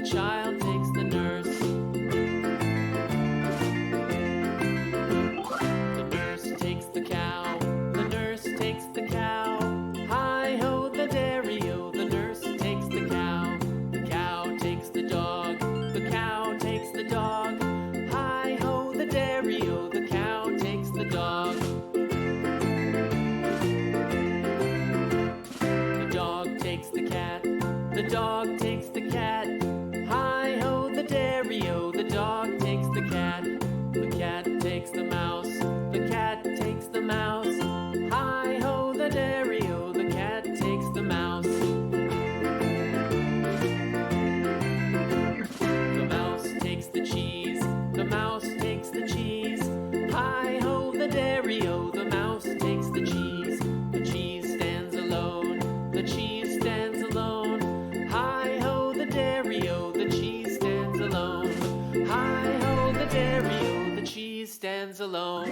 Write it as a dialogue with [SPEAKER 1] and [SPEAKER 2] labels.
[SPEAKER 1] child takes the nurse. The nurse takes the cow. The nurse takes the cow. Hi-ho, the dairy-o, the nurse takes the cow. The cow takes the dog. The cow takes the dog. Hi-ho, the dairy-o, the cow takes the dog. The dog takes the cat. The dog takes the cat. Hi-ho, the dairy-o, the dog takes the cat. The cat takes the mouse. The cat takes the mouse. Hi-ho, the dairy-o, the cat takes the mouse. The mouse takes the cheese. The mouse takes the cheese. Hi-ho, the dairy-o, the mouse takes the cheese. The cheese stands alone. The cheese stands alone. Hi-ho, the dairy-o, the cheese stands alone. Hi-ho, the dairy-o, the cheese stands alone.